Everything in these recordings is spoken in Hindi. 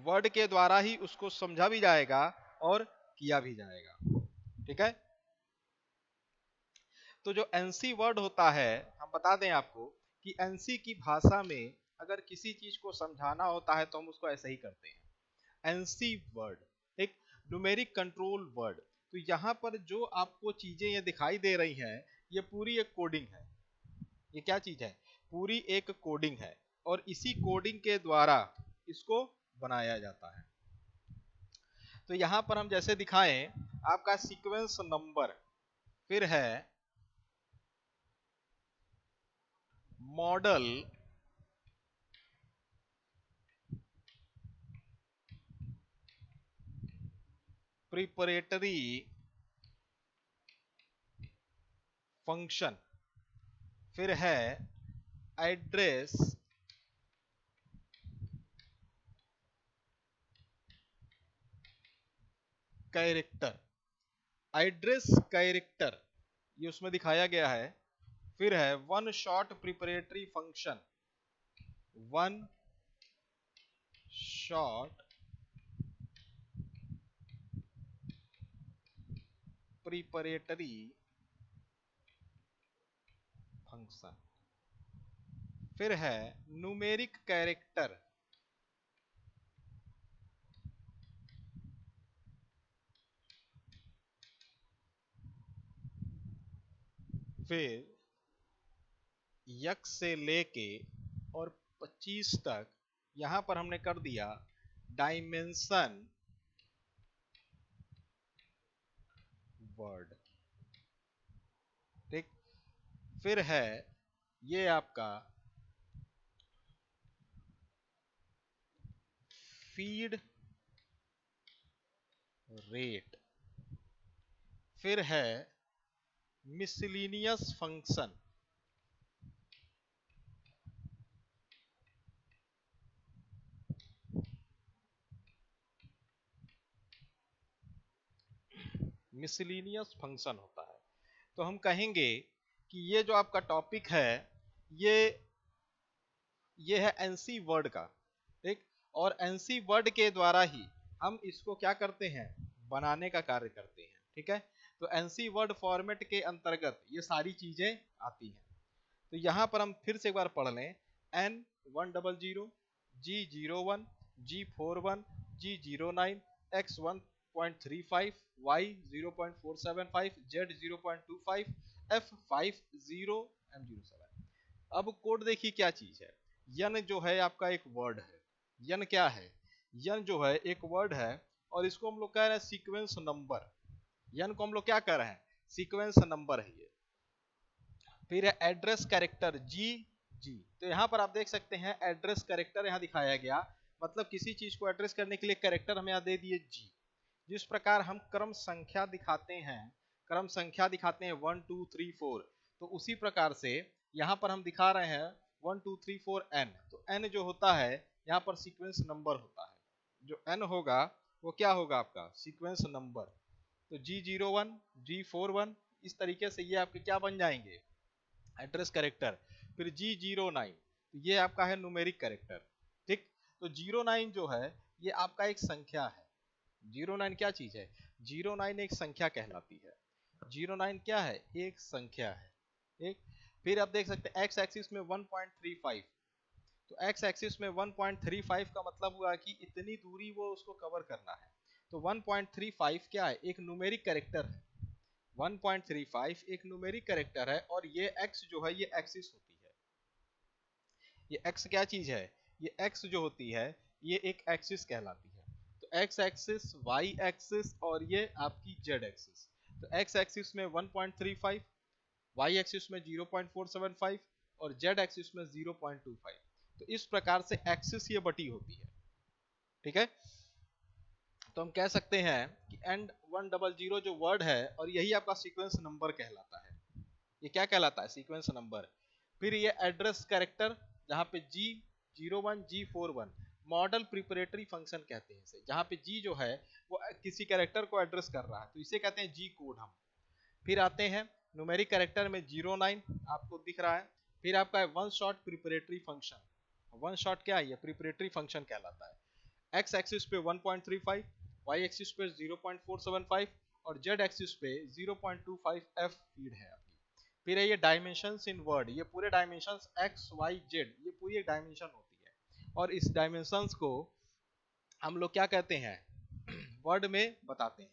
वर्ड के द्वारा ही उसको समझा भी जाएगा और किया भी जाएगा। ठीक है, तो जो एनसी वर्ड होता है, हम बता दें आपको कि एनसी की भाषा में अगर किसी चीज को समझाना होता है तो हम उसको ऐसे ही करते हैं, एनसी वर्ड, एक न्यूमेरिक कंट्रोल वर्ड। तो यहाँ पर जो आपको चीजें ये दिखाई दे रही हैं, ये पूरी एक कोडिंग है। ये क्या चीज है? पूरी एक कोडिंग है, और इसी कोडिंग के द्वारा इसको बनाया जाता है। तो यहां पर हम जैसे दिखाएं, आपका सीक्वेंस नंबर, फिर है मॉडल प्रिपरेटरी फंक्शन, फिर है एड्रेस कैरेक्टर। एड्रेस कैरेक्टर ये उसमें दिखाया गया है। फिर है one shot preparatory function, one shot preparatory function. फिर है न्यूमेरिक कैरेक्टर, फिर यक से लेके और 25 तक यहां पर हमने कर दिया डायमेंशन वर्ड। ठीक, फिर है ये आपका फीड रेट, फिर है मिसलिनियस फंक्शन, मिसलिनियस फंक्शन होता है। तो हम कहेंगे कि ये जो आपका टॉपिक है, ये ये है एनसी वर्ड का। ठीक, और एनसी वर्ड के द्वारा ही हम इसको क्या करते हैं, बनाने का कार्य करते हैं। ठीक है, तो एनसी वर्ड फॉर्मेट के अंतर्गत ये सारी चीजें आती हैं। तो यहां पर हम फिर से एक बार पढ़ लें, N100, G01, G41, G09, X1.35, Y0.475, Z0.25, F50, M07। अब कोड देखिए क्या चीज है। यन जो है आपका एक वर्ड है। यन क्या है? यन जो है एक वर्ड है, और इसको हम लोग कह रहे हैं सीक्वेंस नंबर। यन को हम लोग क्या कर रहे हैं? सीक्वेंस नंबर है ये। फिर है एड्रेस कैरेक्टर जी। जी, तो यहाँ पर आप देख सकते हैं एड्रेस कैरेक्टर यहाँ दिखाया गया, मतलब किसी चीज को एड्रेस करने के लिए कैरेक्टर हमें यहाँ दे दिए जी। जिस प्रकार हम क्रम संख्या दिखाते हैं, क्रम संख्या दिखाते हैं 1 2 3 4, तो उसी प्रकार से यहाँ पर हम दिखा रहे हैं 1 2 3 4 n। तो n जो होता है यहाँ पर सीक्वेंस नंबर होता है। जो n होगा वो क्या होगा? आपका सीक्वेंस नंबर। तो G01, G41, इस तरीके से ये आपके क्या बन जाएंगे? Address character. फिर G09, तो ये आपका है न्यूमेरिक कैरेक्टर। ठीक, तो 09 जो है ये आपका एक संख्या है। 09 क्या चीज है? 09 एक संख्या कहलाती है। 09 क्या है? एक संख्या है। ठीक, फिर आप देख सकते हैं एक्स एक्सिस में 1.35, तो एक्स एक्सिस में 1.35 का मतलब हुआ कि इतनी दूरी वो उसको कवर करना है। तो 1.35 क्या है? एक न्यूमेरिक कैरेक्टर है। 1.35 एक न्यूमेरिक कैरेक्टर है, और ये x जो है ये एक्सिस होती है। ये x क्या चीज है? ये x जो होती है ये एक एक्सिस कहलाती है। तो x एक्सिस, y एक्सिस, और ये आपकी z एक्सिस। तो x एक्सिस में 1.35, y एक्सिस में 0.475, और z एक्सिस में 0.25। तो इस प्रकार से एक्सिस ये बटी होती है। ठीक है, तो हम कह सकते हैं कि N100 जो वर्ड है, और यही आपका सीक्वेंस नंबर कहलाता है। ये क्या कहलाता है? Sequence number. फिर ये एड्रेस कैरेक्टर, जहां पे G01, G41 model preparatory function कहते हैं इसे, जहां पे G जो है वो किसी कैरेक्टर को एड्रेस कर रहा है, तो इसे कहते हैं G कोड हम। फिर आते हैं न्यूमेरिक कैरेक्टर में 09 आपको दिख रहा है। फिर आपका है one shot preparatory function. One shot क्या है? ये प्रिपरेटरी फंक्शन कहलाता है। एक्स एक्सिस पे 1.35, वाई एक्सिस पे 0.475 और जेड एक्सिस पे 0.25 एफ फीड है आपकी। फिर है ये डायमेंशंस इन वर्ड, ये पूरे डायमेंशंस एक्स वाई जेड, ये पूरी एक डायमेंशन होती है और इस डायमेंशंस को हम लोग क्या कहते हैं वर्ड में बताते हैं।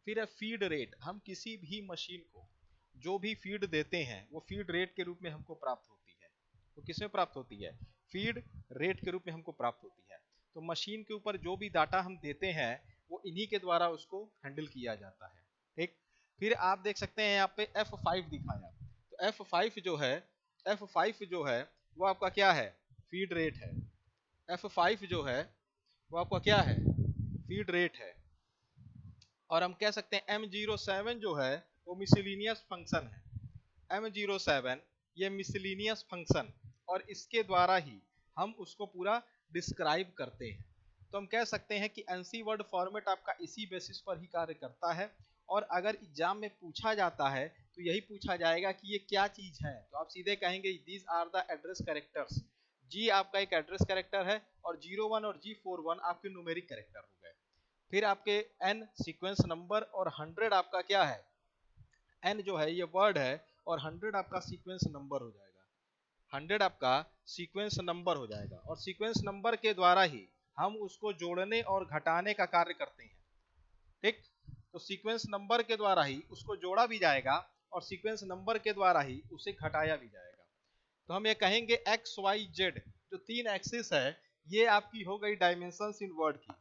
फिर है फीड रेट, हम किसी भी मशीन को जो भी फीड देते हैं वो फीड रेट के रूप में हमको प्राप्त होती है। वो किस में प्राप्त होती है? फीड रेट के रूप में हमको प्राप्त होती है। तो मशीन के ऊपर जो भी डाटा हम देते हैं वो इन्हीं के द्वारा उसको हैंडल किया जाता है। ठीक, फिर आप देख सकते हैं यहाँ पे F5 दिखाया, तो F5 जो है वो आपका क्या है? फीड रेट है। F5 जो है वो आपका क्या है? फीड रेट है। और हम कह सकते हैं M07 जो है वो मिसलिनियस फंक्शन है। M07 ये मिसलिनियस फंक्शन, और इसके द्वारा ही हम उसको पूरा डिस्क्राइब करते हैं। तो हम कह सकते हैं कि एनसी वर्ड फॉर्मेट आपका इसी बेसिस पर ही कार्य करता है। और अगर एग्जाम में पूछा जाता है तो यही पूछा जाएगा कि ये क्या चीज है, तो आप सीधे कहेंगे these are the address characters. G आपका एक एड्रेस कैरेक्टर है और 01 और G41 आपके न्यूमेरिक कैरेक्टर हो गए। फिर आपके n सीक्वेंस नंबर और 100 आपका क्या है? n जो है ये वर्ड है और 100 आपका सीक्वेंस नंबर हो जाएगा। 100 आपका सीक्वेंस नंबर हो जाएगा और सीक्वेंस नंबर के द्वारा ही हम उसको जोड़ने और घटाने का कार्य करते हैं। ठीक, तो सीक्वेंस नंबर के द्वारा ही उसको जोड़ा भी जाएगा और सीक्वेंस नंबर के द्वारा ही उसे घटाया भी जाएगा। तो हम ये कहेंगे एक्स वाई जेड जो तीन एक्सिस है ये आपकी हो गई डायमेंशंस इन वर्ड की।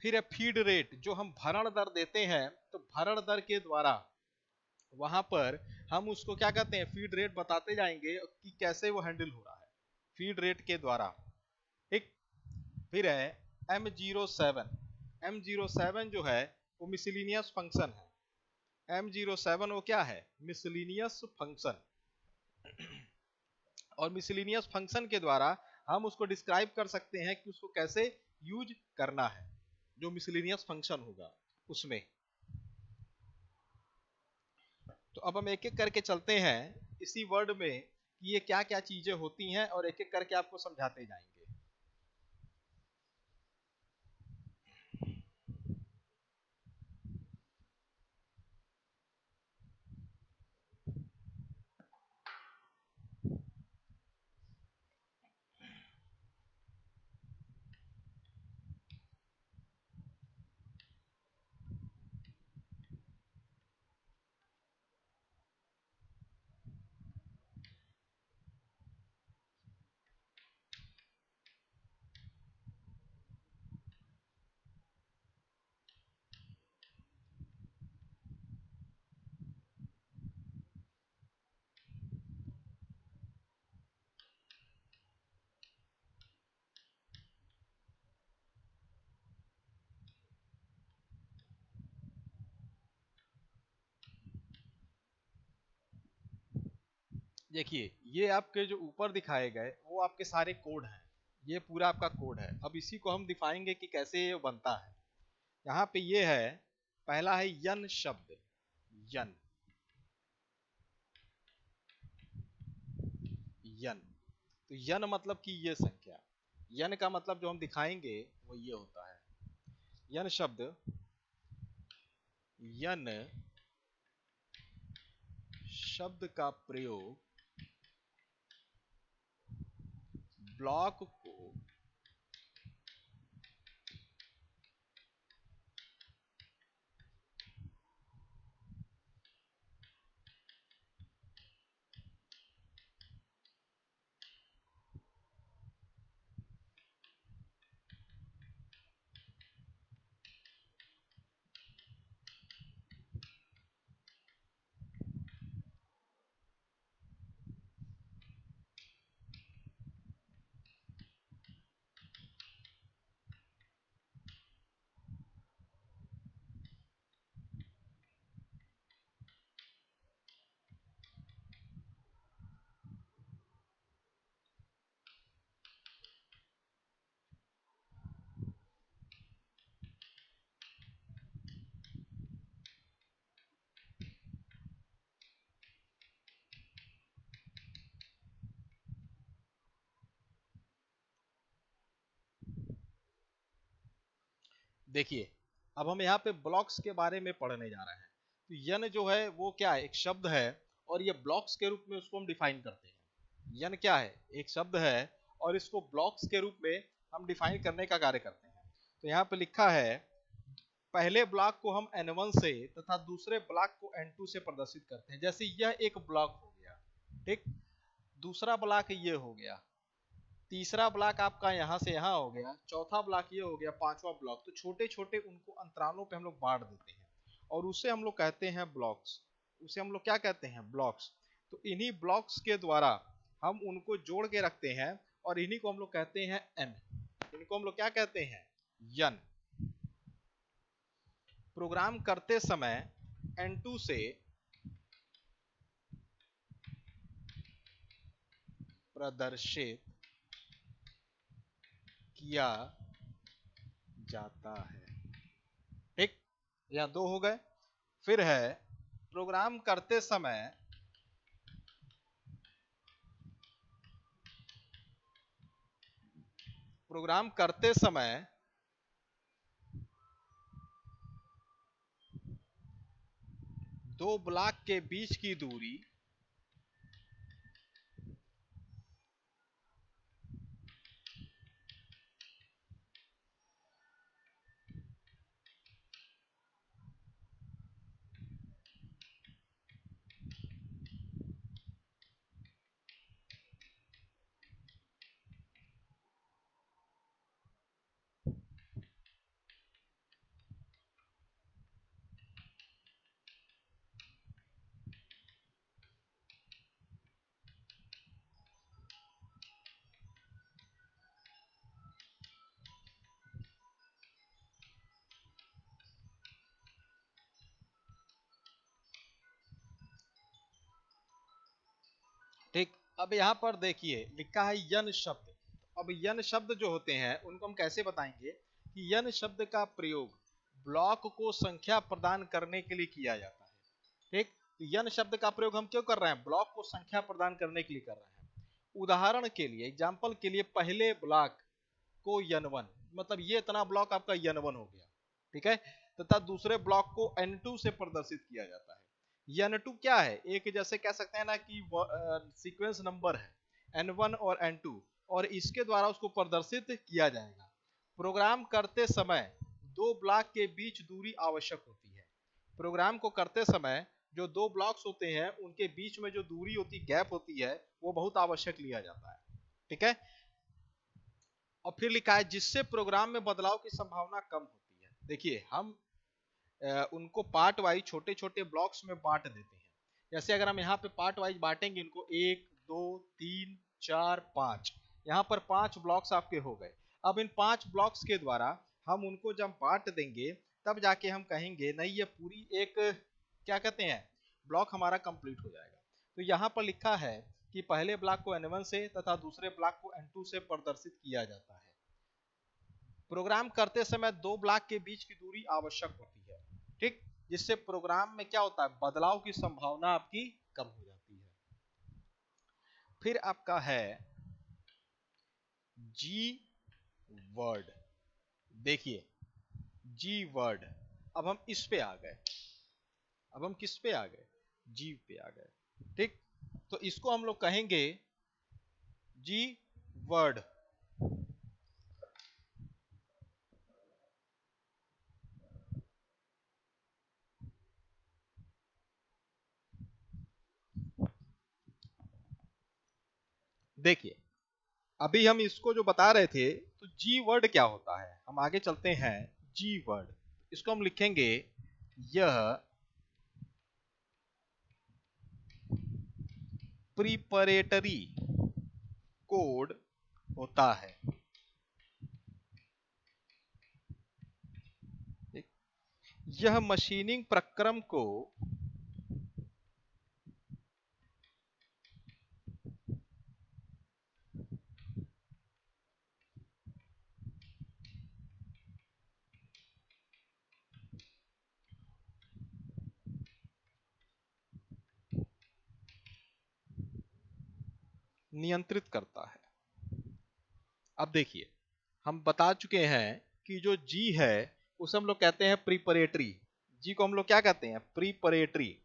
फिर है फीड रेट, जो हम भरण दर देते हैं तो भरण दर के द्वारा वहां पर हम उसको क्या कहते हैं? फीड रेट बताते जाएंगे कि कैसे वो हैंडल हो रहा है फीड रेट के द्वारा। ठीक, फिर है M07 जो है वो मिसलिनियस फंक्शन है। M07 वो क्या है? Miscellaneous function. और मिसलिनियस फंक्शन के द्वारा हम उसको डिस्क्राइब कर सकते हैं कि उसको कैसे यूज करना है, जो मिसलिनियस फंक्शन होगा उसमें। तो अब हम एक एक करके चलते हैं इसी वर्ड में कि ये क्या क्या चीजें होती हैं और एक एक करके आपको समझाते जाएंगे। देखिए ये आपके जो ऊपर दिखाए गए वो आपके सारे कोड हैं, ये पूरा आपका कोड है। अब इसी को हम दिखाएंगे कि कैसे ये बनता है। यहाँ पे ये है, पहला है यन शब्द। यन, यन, तो यन मतलब कि ये संख्या। यन का मतलब जो हम दिखाएंगे वो ये होता है। यन शब्द, यन शब्द का प्रयोग ब्लॉक को देखिए अब हम यहाँ पे ब्लॉक्स के बारे में पढ़ने जा रहे हैं। तो यन जो है वो क्या है, एक शब्द है और ये ब्लॉक्स के रूप में उसको हम डिफाइन करते हैं। यन क्या है, एक शब्द है और इसको ब्लॉक्स के रूप में हम डिफाइन करने का कार्य करते हैं। तो यहाँ पे लिखा है पहले ब्लॉक को हम n1 से तथा दूसरे ब्लॉक को n2 से प्रदर्शित करते हैं। जैसे यह एक ब्लॉक हो गया, ठीक, दूसरा ब्लॉक ये हो गया, तीसरा ब्लॉक आपका यहाँ से यहाँ हो गया, चौथा ब्लॉक ये हो गया, पांचवा ब्लॉक। तो छोटे छोटे उनको अंतरालों पे हम लोग बांट देते हैं और उसे हम लोग कहते हैं ब्लॉक्स। उसे हम लोग क्या कहते हैं, ब्लॉक्स। तो इन्हीं ब्लॉक्स के द्वारा हम उनको जोड़ के रखते हैं और इन्हीं को हम लोग कहते हैं एन। इनको हम लोग क्या कहते हैं, यन। प्रोग्राम करते समय n2 से प्रदर्शित किया जाता है, ठीक। यहाँ दो हो गए। फिर है प्रोग्राम करते समय प्रोग्राम करते समय दो ब्लॉक के बीच की दूरी ठीक। अब यहाँ पर देखिए लिखा है यन शब्द। अब यन शब्द जो होते हैं उनको हम कैसे बताएंगे कि यन शब्द का प्रयोग ब्लॉक को संख्या प्रदान करने के लिए किया जाता है, ठीक। तो यन शब्द का प्रयोग हम क्यों कर रहे हैं, ब्लॉक को संख्या प्रदान करने के लिए कर रहे हैं। उदाहरण के लिए, एग्जाम्पल के लिए, पहले ब्लॉक को n1, मतलब ये इतना ब्लॉक आपका n1 हो गया, ठीक है, तथा दूसरे ब्लॉक को n2 से प्रदर्शित किया जाता है। n2 क्या है, एक जैसे कह सकते हैं ना कि सीक्वेंस नंबर है n1 और n2 और इसके द्वारा उसको प्रदर्शित किया जाएगा। प्रोग्राम करते समय दो ब्लॉक के बीच दूरी आवश्यक होती है। प्रोग्राम को करते समय जो दो ब्लॉक्स होते हैं उनके बीच में जो दूरी होती, गैप होती है, वो बहुत आवश्यक लिया जाता है, ठीक है। और फिर लिखा है जिससे प्रोग्राम में बदलाव की संभावना कम होती है। देखिए हम उनको पार्ट वाइज छोटे छोटे ब्लॉक्स में बांट देते हैं। जैसे अगर हम यहाँ पे पार्ट वाइज बांटेंगे इनको, 1 2 3 4 5, यहाँ पर 5 ब्लॉक्स आपके हो गए। अब इन 5 ब्लॉक्स के द्वारा हम उनको जब बांट देंगे तब जाके हम कहेंगे नहीं ये पूरी एक क्या कहते हैं, ब्लॉक हमारा कंप्लीट हो जाएगा। तो यहाँ पर लिखा है कि पहले ब्लॉक को n1 से तथा दूसरे ब्लॉक को n2 से प्रदर्शित किया जाता है। प्रोग्राम करते समय दो ब्लॉक के बीच की दूरी आवश्यक होती है, ठीक, जिससे प्रोग्राम में क्या होता है, बदलाव की संभावना आपकी कम हो जाती है। फिर आपका है जी वर्ड। देखिए जी वर्ड, अब हम इस पे आ गए, अब हम किस पे आ गए, जी पे आ गए, ठीक। तो इसको हम लोग कहेंगे जी वर्ड। देखिए अभी हम इसको जो बता रहे थे, तो जी वर्ड क्या होता है, हम आगे चलते हैं। जी वर्ड, इसको हम लिखेंगे यह प्रिपरेटरी कोड होता है, यह मशीनिंग प्रक्रम को नियंत्रित करता है। अब देखिए हम बता चुके हैं कि जो जी है उसे हम लोग कहते हैं प्रिपरेटरी। जी को हम लोग क्या कहते हैं? प्रिपरेटरी।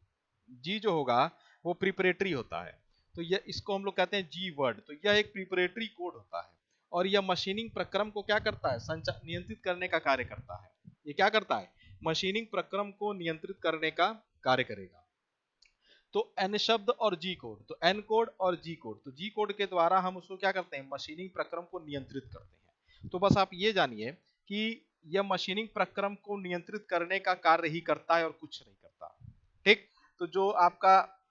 जी जो होगा वो प्रिपरेटरी होता है। तो यह इसको हम लोग कहते हैं जी वर्ड। तो यह एक प्रिपरेटरी कोड होता है और यह मशीनिंग प्रक्रम को क्या करता है? नियंत्रित करने का कार्य करता है। ये क्या करता है? मशीनिंग प्रक्रम को नियंत्रित करने का कार्य करेगा। तो एन शब्द और जी कोड, तो एन कोड और जी कोड, तो जी कोड के द्वारा हम उसको क्या करते हैं? मशीनिंग प्रक्रम को नियंत्रित करते हैं। तो बस आप ये जानिए कि यह मशीनिंग प्रक्रम को नियंत्रित करने का कार्य ही करता है और कुछ नहीं करता। ठीक, तो जो आपका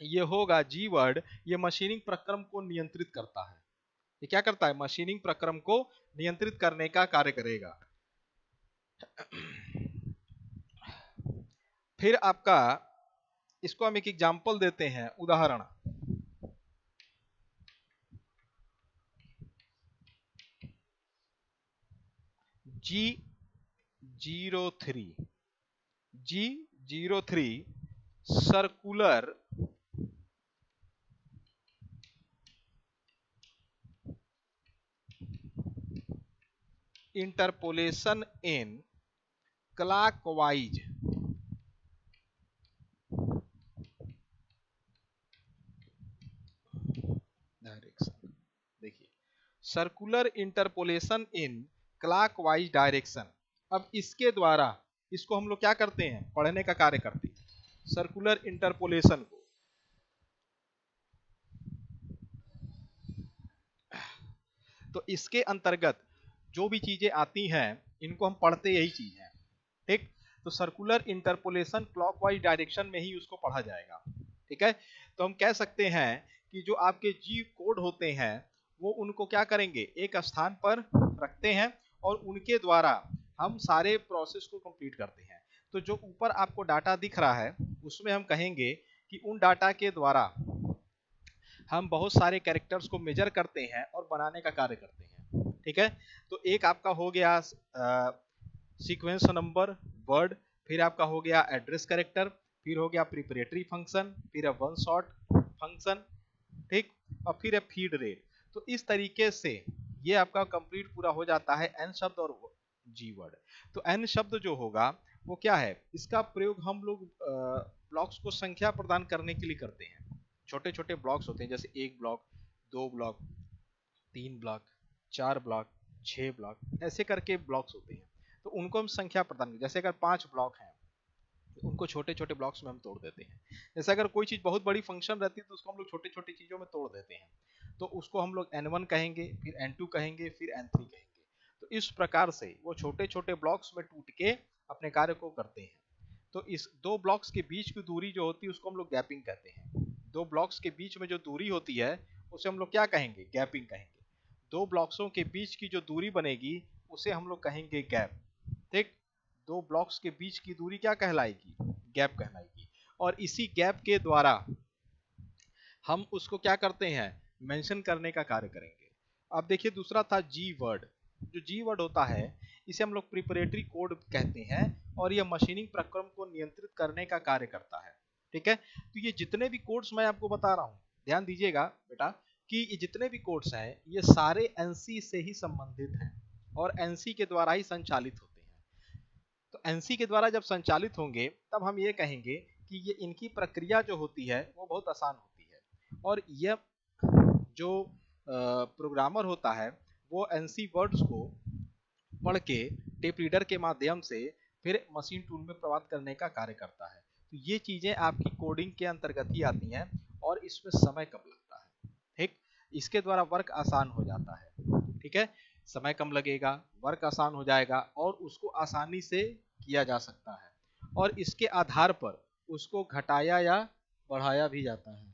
ये होगा जी वर्ड, ये मशीनिंग प्रक्रम को नियंत्रित करता है। ये क्या करता है? मशीनिंग प्रक्रम को नियंत्रित करने का कार्य करेगा। फिर आपका इसको हम एक एग्जांपल देते हैं, उदाहरण। G03 G03 circular interpolation in clockwise direction. देखिए, circular interpolation in clockwise direction. अब इसके द्वारा इसको हम लोग क्या करते हैं? पढ़ने का कार्य करते हैं सर्कुलर इंटरपोलेशन को। तो इसके अंतर्गत जो भी चीजें आती हैं इनको हम पढ़ते यही चीज है। ठीक, तो सर्कुलर इंटरपोलेशन क्लॉकवाइज डायरेक्शन में ही उसको पढ़ा जाएगा। ठीक है, तो हम कह सकते हैं कि जो आपके जी कोड होते हैं वो उनको क्या करेंगे? एक स्थान पर रखते हैं और उनके द्वारा हम सारे प्रोसेस को कंप्लीट करते हैं। तो जो ऊपर आपको डाटा दिख रहा है उसमें हम कहेंगे कि उन डाटा के द्वारा हम बहुत सारे कैरेक्टर्स को मेजर करते हैं और बनाने का कार्य करते हैं। ठीक है, तो एक आपका हो गया सीक्वेंस नंबर वर्ड, फिर आपका हो गया एड्रेस कैरेक्टर, फिर हो गया प्रिपरेटरी फंक्शन, फिर है वन शॉट फंक्शन। ठीक, और फिर है फीड रेट। तो इस तरीके से ये आपका कंप्लीट पूरा हो जाता है एन शब्द और जी वर्ड। तो एन शब्द जो होगा वो क्या है? इसका प्रयोग हम लोग ब्लॉक्स को संख्या प्रदान करने के लिए करते हैं। छोटे छोटे ब्लॉक्स होते हैं, जैसे एक ब्लॉक, दो ब्लॉक, तीन ब्लॉक, चार ब्लॉक, 6 ब्लॉक, ऐसे करके ब्लॉक्स होते हैं। तो उनको हम संख्या प्रदान करते हैं। जैसे अगर 5 ब्लॉक हैं तो उनको छोटे छोटे ब्लॉक्स में हम तोड़ देते हैं। जैसे अगर कोई चीज बहुत बड़ी फंक्शन रहती है तो उसको हम लोग छोटे छोटे चीजों में तोड़ देते हैं। तो उसको हम लोग n1 कहेंगे, फिर n2 कहेंगे, फिर n3 कहेंगे। तो इस प्रकार से वो छोटे छोटे ब्लॉक्स में टूट के अपने कार्य को करते हैं। तो इस दो ब्लॉक्स के बीच की दूरी जो होती है उसको हम लोग गैपिंग कहते हैं। दो ब्लॉक्स के बीच में जो दूरी होती है उसे हम लोग क्या कहेंगे? गैपिंग कहेंगे। दो ब्लॉक्सों के बीच की जो दूरी बनेगी उसे हम लोग कहेंगे गैप। ठीक, दो ब्लॉक्स के बीच की दूरी क्या कहलाएगी? गैप कहलाएगी। और इसी गैप के द्वारा हम उसको क्या करते हैं? मेंशन करने का कार्य करेंगे। अब देखिए, दूसरा था जी वर्ड। जो जी वर्ड होता है इसे हम लोग प्रिपरेटरी कोड कहते हैं और यह मशीनिंग प्रक्रम को नियंत्रित करने का कार्य करता है। ठीक है, तो ये जितने भी कोड्स मैं आपको बता रहा हूँ, ध्यान दीजिएगा बेटा, कि ये जितने भी कोड्स हैं ये सारे एनसी से ही संबंधित हैं और एनसी के द्वारा ही संचालित होते हैं। तो एनसी के द्वारा जब संचालित होंगे तब हम ये कहेंगे कि ये इनकी प्रक्रिया जो होती है वो बहुत आसान होती है। और यह जो प्रोग्रामर होता है वो एनसी वर्ड्स को पढ़ के टेप रीडर के माध्यम से फिर मशीन टूल में प्रवाह करने का कार्य करता है। तो ये चीजें आपकी कोडिंग के अंतर्गत ही आती हैं और इसमें समय कम लगता है। ठीक, इसके द्वारा वर्क आसान हो जाता है। ठीक है, समय कम लगेगा, वर्क आसान हो जाएगा और उसको आसानी से किया जा सकता है और इसके आधार पर उसको घटाया या बढ़ाया भी जाता है।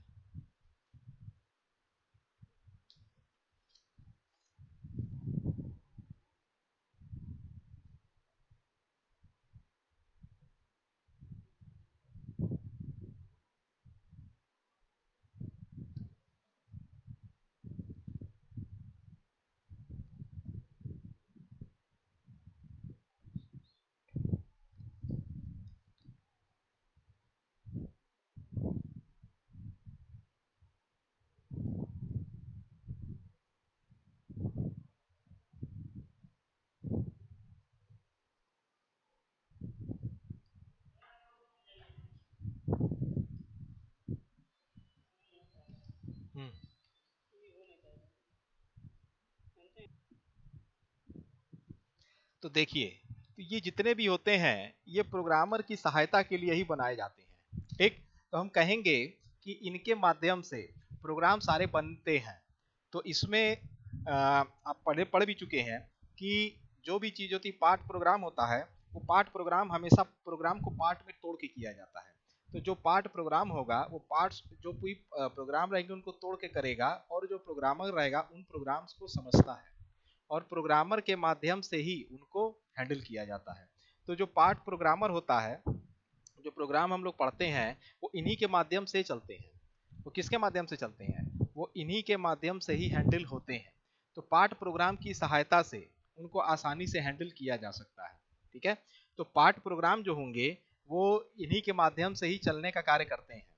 तो देखिए, तो ये जितने भी होते हैं ये प्रोग्रामर की सहायता के लिए ही बनाए जाते हैं, ठीक। तो हम कहेंगे कि इनके माध्यम से प्रोग्राम सारे बनते हैं। तो इसमें आप पढ़ भी चुके हैं कि जो भी चीज होती पार्ट प्रोग्राम होता है, वो पार्ट प्रोग्राम हमेशा प्रोग्राम को पार्ट में तोड़ के किया जाता है। तो जो पार्ट प्रोग्राम होगा वो पार्ट्स जो कोई प्रोग्राम रहेंगे उनको तोड़ के करेगा, और जो प्रोग्रामर रहेगा उन प्रोग्राम्स को समझता है और प्रोग्रामर के माध्यम से ही उनको हैंडल किया जाता है। तो जो पार्ट प्रोग्रामर होता है, जो प्रोग्राम हम लोग पढ़ते हैं वो इन्हीं के माध्यम से चलते हैं। वो किसके माध्यम से चलते हैं? वो इन्हीं के माध्यम से ही हैंडल होते हैं। तो पार्ट प्रोग्राम की सहायता से उनको आसानी से हैंडल किया जा सकता है, ठीक है। तो पार्ट प्रोग्राम जो होंगे वो इन्हीं के माध्यम से ही चलने का कार्य करते हैं।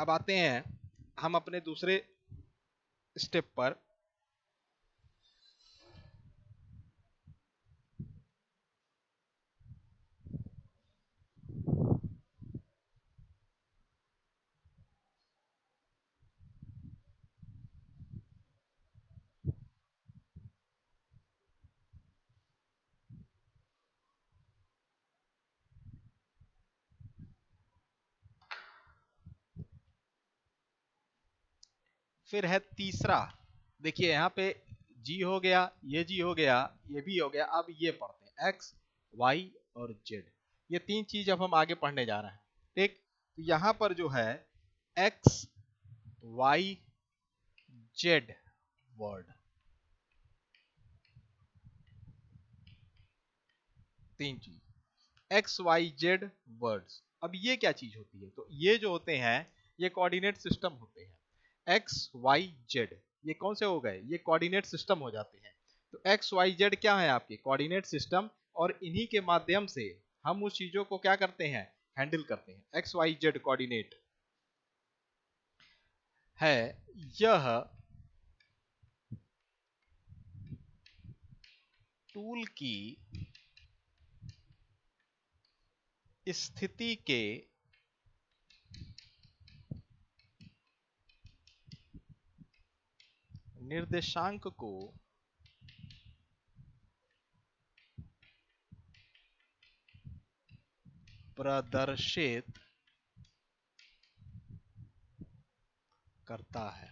अब आते हैं हम अपने दूसरे स्टेप पर। फिर है तीसरा। देखिए यहाँ पे जी हो गया, ये जी हो गया, ये भी हो गया। अब ये पढ़ते हैं एक्स, वाई और जेड। ये तीन चीज अब हम आगे पढ़ने जा रहे हैं, ठीक। तो यहाँ पर जो है एक्स, वाई, जेड वर्ड, तीन चीज, एक्स वाई जेड वर्ड्स। अब ये क्या चीज होती है? तो ये जो होते हैं ये कोऑर्डिनेट सिस्टम होते हैं। एक्स वाई जेड ये कौन से हो गए? ये कोऑर्डिनेट सिस्टम हो जाते हैं। तो एक्स वाई जेड क्या है? आपके कोऑर्डिनेट सिस्टम। और इन्हीं के माध्यम से हम उस चीजों को क्या करते हैं? हैंडल करते हैं। एक्स वाई जेड कोऑर्डिनेट है यह टूल की स्थिति के निर्देशांक को प्रदर्शित करता है।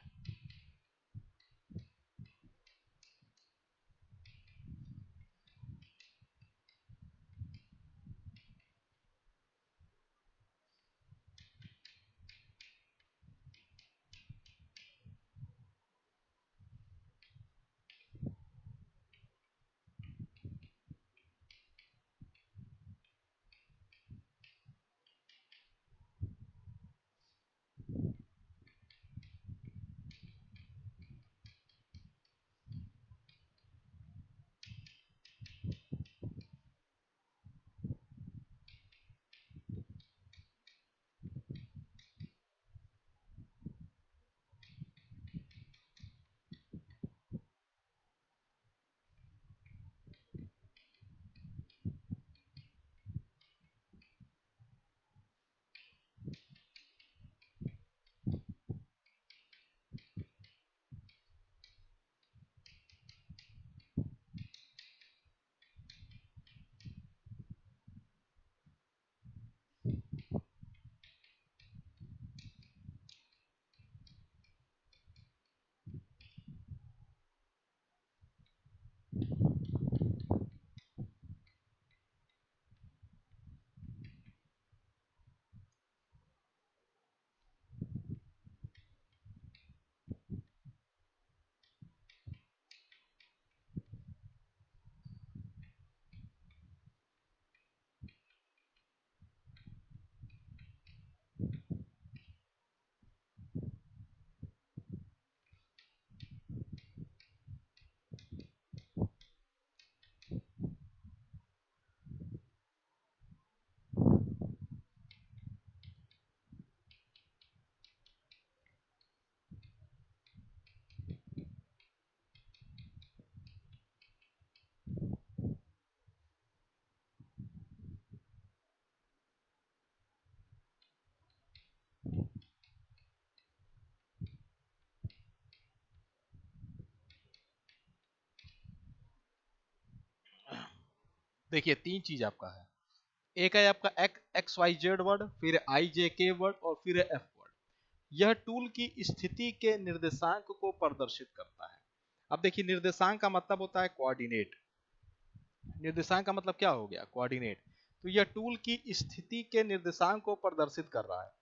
देखिए तीन चीज आपका है, एक है आपका एक्स वाई जेड वर्ड, फिर आई जे के वर्ड और फिर एफ वर्ड। यह टूल की स्थिति के निर्देशांक को प्रदर्शित करता है। अब देखिए निर्देशांक का मतलब होता है कोऑर्डिनेट, निर्देशांक का मतलब क्या हो गया, कोऑर्डिनेट। तो यह टूल की स्थिति के निर्देशांक को प्रदर्शित कर रहा है।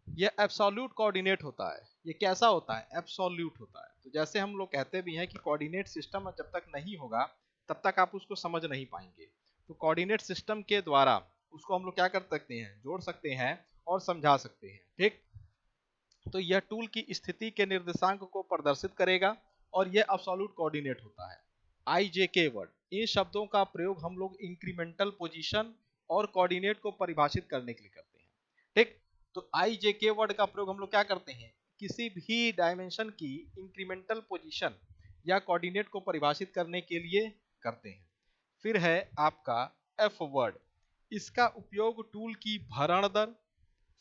यह एब्सोल्यूट कोऑर्डिनेट होता है। ये कैसा होता है, एब्सोल्यूट होता है। तो जैसे हम लोग कहते भी हैं कि कोऑर्डिनेट सिस्टम जब तक नहीं होगा तब तक आप उसको समझ नहीं पाएंगे। तो कोऑर्डिनेट सिस्टम के द्वारा उसको हम लोग क्या कर सकते हैं, जोड़ सकते हैं और समझा सकते हैं। ठीक, तो यह टूल की स्थिति के निर्देशांक को प्रदर्शित करेगा और यह एब्सोल्यूट कोऑर्डिनेट होता है। आई जे के वर्ड, इन शब्दों का प्रयोग हम लोग इंक्रीमेंटल पोजीशन और कोऑर्डिनेट को परिभाषित करने के लिए करते हैं। ठीक, तो आई जे के वर्ड का प्रयोग हम लोग क्या करते हैं, किसी भी डायमेंशन की इंक्रीमेंटल पोजीशन या कोऑर्डिनेट को परिभाषित करने के लिए करते हैं। फिर है आपका एफ वर्ड, इसका उपयोग टूल की भरण दर,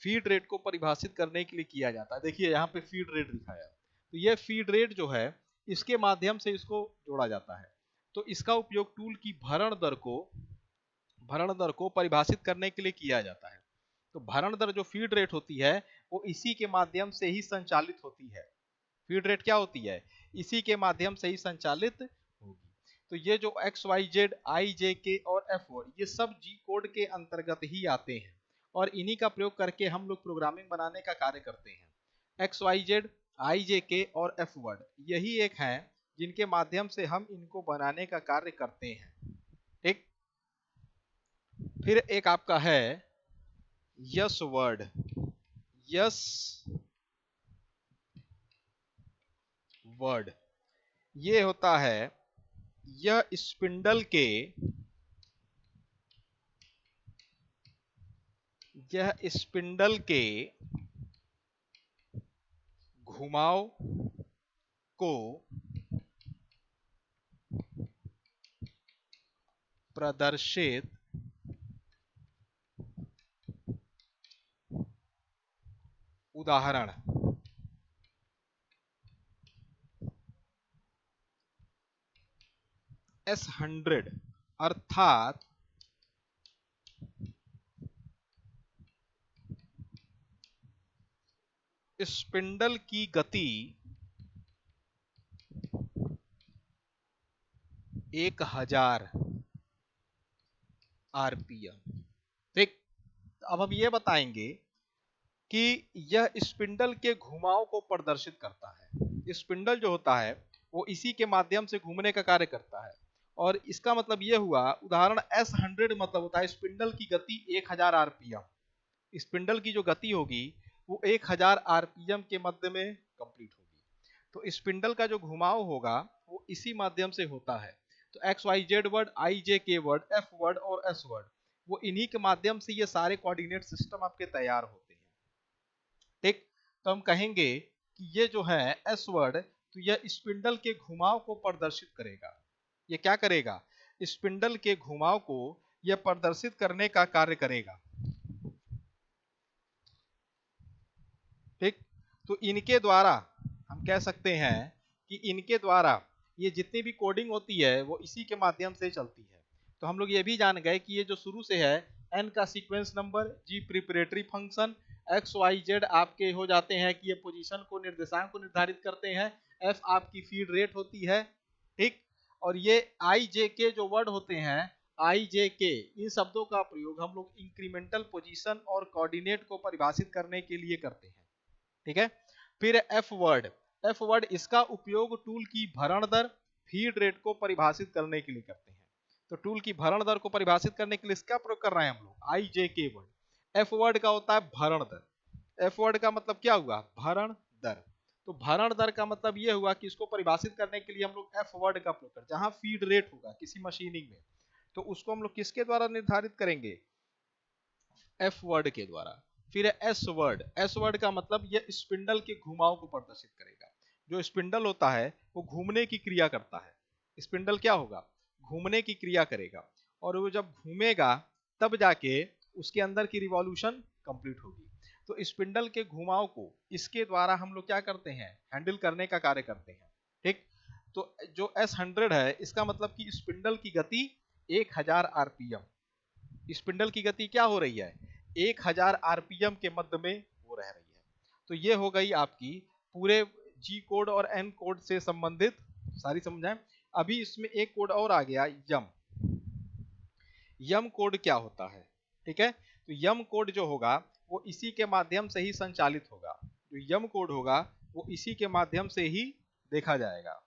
फीड रेट को परिभाषित करने के लिए किया जाता है। देखिए यहाँ पे फीड रेट दिखाया है, तो ये फीड रेट जो है इसके माध्यम से इसको जोड़ा जाता है। तो इसका उपयोग टूल की भरण दर को परिभाषित करने के लिए किया जाता है। तो भरण दर जो फीड रेट होती है वो इसी के माध्यम से ही संचालित होती है। फीड रेट क्या होती है, इसी के माध्यम से ही संचालित होगी। तो ये जो एक्स वाई जेड आई जे के और एफ वर्ड, ये सब जी कोड के अंतर्गत ही आते हैं और इन्हीं का प्रयोग करके हम लोग प्रोग्रामिंग बनाने का कार्य करते हैं। एक्स वाई जेड आई जे के और एफ वर्ड यही एक है जिनके माध्यम से हम इनको बनाने का कार्य करते हैं। ठीक, फिर एक आपका है यस वर्ड। यस वर्ड ये होता है, यह स्पिंडल के घुमाव को प्रदर्शित उदाहरण S100 अर्थात स्पिंडल की गति 1000 आरपीएम। ठीक, अब हम ये बताएंगे कि यह स्पिंडल के घुमाव को प्रदर्शित करता है। स्पिंडल जो होता है वो इसी के माध्यम से घूमने का कार्य करता है और इसका मतलब ये हुआ, उदाहरण S100 मतलब होता है स्पिंडल की गति 1000 आरपीएम। स्पिंडल की जो गति होगी वो 1000 आरपीएम के मध्य में कंप्लीट होगी। तो स्पिंडल का जो घुमाव होगा वो इसी माध्यम से होता है। तो एक्स वाई जेड वर्ड, आई जे के वर्ड, एफ वर्ड और एस वर्ड, वो इन्हीं के माध्यम से ये सारे कोऑर्डिनेट सिस्टम आपके तैयार होते हैं। ठीक, तो हम कहेंगे कि ये जो है एस वर्ड, तो यह स्पिंडल के घुमाव को प्रदर्शित करेगा। ये क्या करेगा, स्पिंडल के घुमाव को यह प्रदर्शित करने का कार्य करेगा। ठीक, तो इनके द्वारा हम कह सकते हैं कि इनके द्वारा ये जितनी भी कोडिंग होती है वो इसी के माध्यम से चलती है। तो हम लोग ये भी जान गए कि ये जो शुरू से है n का sequence number, G preparatory function, x y z आपके हो जाते हैं कि ये पोजीशन को, निर्देशांक को निर्धारित करते हैं, एफ आपकी फीड रेट होती है। ठीक, और ये आई जे के जो वर्ड होते हैं, आई जे के, इन शब्दों का प्रयोग हम लोग इंक्रीमेंटल पोजीशन और कोऑर्डिनेट को परिभाषित करने के लिए करते हैं। ठीक है, फिर एफ वर्ड। एफ वर्ड इसका उपयोग टूल की भरण दर, फीड रेट को परिभाषित करने के लिए करते हैं। तो टूल की भरण दर को परिभाषित करने के लिए इसका प्रयोग कर रहे हैं हम लोग, आई जे के वर्ड। एफ वर्ड का होता है भरण दर। एफ वर्ड का मतलब क्या हुआ, भरण दर। तो भरण दर का मतलब ये हुआ कि इसको परिभाषित करने के लिए हम लोग एफ वर्ड का प्रयोग करते हैं। जहां फीड रेट होगा किसी मशीनिंग में, तो उसको हम लोग किसके द्वारा निर्धारित करेंगे, एफ वर्ड के द्वारा। फिर है एस वर्ड। एस वर्ड का मतलब यह स्पिंडल के घुमाव को प्रदर्शित करेगा। जो स्पिंडल होता है वो घूमने की क्रिया करता है। स्पिंडल क्या होगा, घूमने की क्रिया करेगा और वो जब घूमेगा तब जाके उसके अंदर की रिवॉल्यूशन कंप्लीट होगी। तो स्पिंडल के घुमाव को इसके द्वारा हम लोग क्या करते हैं, हैंडल करने का कार्य करते हैं। ठीक, तो जो S100 है इसका मतलब कि स्पिंडल की गति 1000 आरपीएम, स्पिंडल की गति क्या हो रही है, 1000 आरपीएम के मध्य में हो रह रही है। तो ये हो गई आपकी पूरे जी कोड और एन कोड से संबंधित सारी समझाएं। अभी इसमें एक कोड और आ गया, यम। यम कोड क्या होता है, ठीक है। तो यम कोड जो होगा वो इसी के माध्यम से ही संचालित होगा, जो यम कोड होगा वो इसी के माध्यम से ही देखा जाएगा।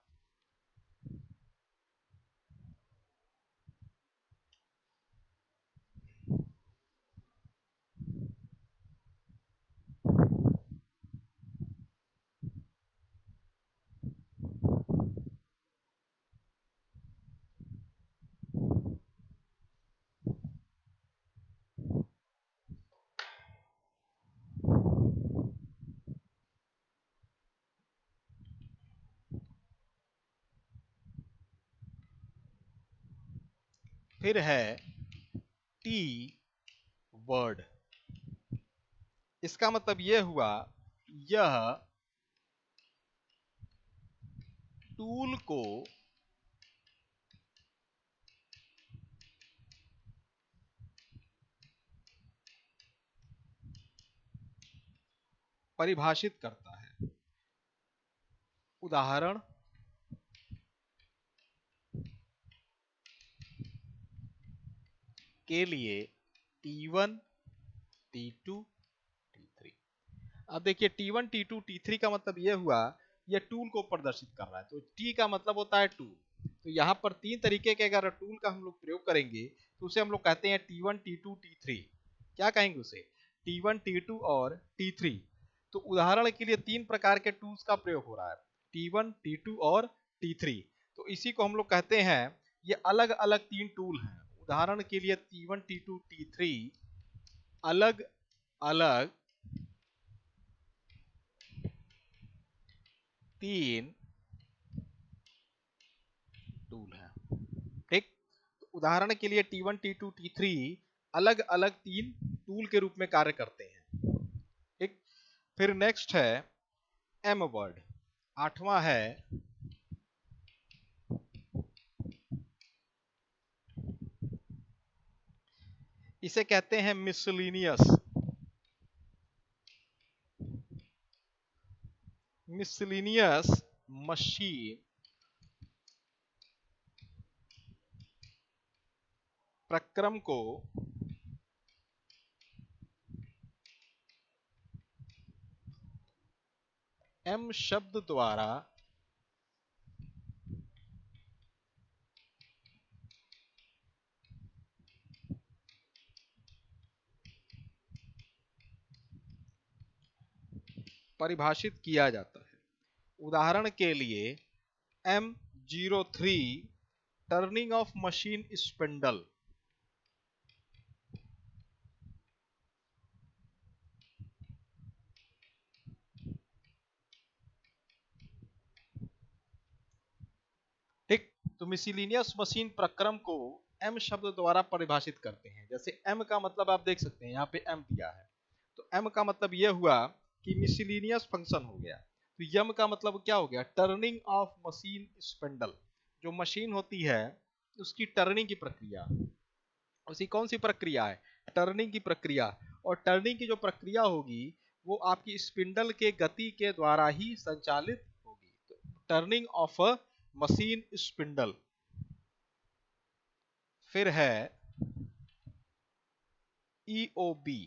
फिर है टी वर्ड। इसका मतलब यह हुआ, यह टूल को परिभाषित करता है। उदाहरण के लिए T1, T2, T3। अब देखिए T1, T2, T3 का मतलब यह हुआ, यह टूल को प्रदर्शित कर रहा है। तो T का मतलब होता है टूल। तो यहाँ पर तीन तरीके के अगर टूल का हम लोग प्रयोग करेंगे तो उसे हम लोग कहते हैं T1, T2, T3। क्या कहेंगे उसे, T1, T2 और T3। तो उदाहरण के लिए तीन प्रकार के टूल्स का प्रयोग हो रहा है, T1, T2 और T3। तो इसी को हम लोग कहते हैं, ये अलग अलग तीन टूल हैं। उदाहरण के लिए T1, T2, T3 अलग अलग तीन टूल है, ठीक। तो उदाहरण के लिए T1, T2, T3 अलग अलग तीन टूल के रूप में कार्य करते हैं, ठीक। फिर नेक्स्ट है एम वर्ड, आठवां है इसे कहते हैं मिसलिनियस। मिसलिनियस मशीन प्रक्रम को एम शब्द द्वारा परिभाषित किया जाता है। उदाहरण के लिए M03 turning of machine spindle. ठीक। तो मिसलिनियस मशीन प्रक्रम को एम शब्द द्वारा परिभाषित करते हैं। जैसे एम का मतलब आप देख सकते हैं, यहाँ पे एम दिया है। तो एम का मतलब यह हुआ कि मिसलिनियस फंक्शन हो गया। तो यम का मतलब क्या हो गया, टर्निंग ऑफ मशीन स्पिंडल। जो मशीन होती है उसकी टर्निंग की प्रक्रिया, उसकी कौन सी प्रक्रिया है, टर्निंग की प्रक्रिया। और टर्निंग की जो प्रक्रिया होगी वो आपकी स्पिंडल के गति के द्वारा ही संचालित होगी। तो turning of a machine spindle. फिर है EOB,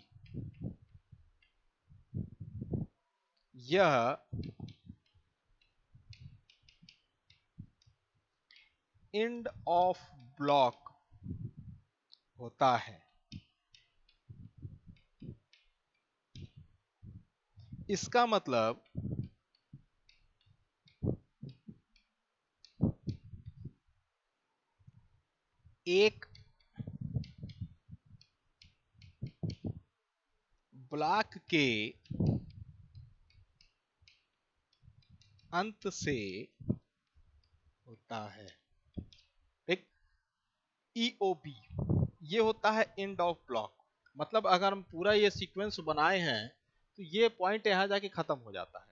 यह एंड ऑफ ब्लॉक होता है। इसका मतलब एक ब्लॉक के अंत से होता है, ठीक। EOB ये होता है एंड ऑफ ब्लॉक। मतलब अगर हम पूरा ये सीक्वेंस बनाए हैं तो ये पॉइंट यहाँ जाके खत्म हो जाता है।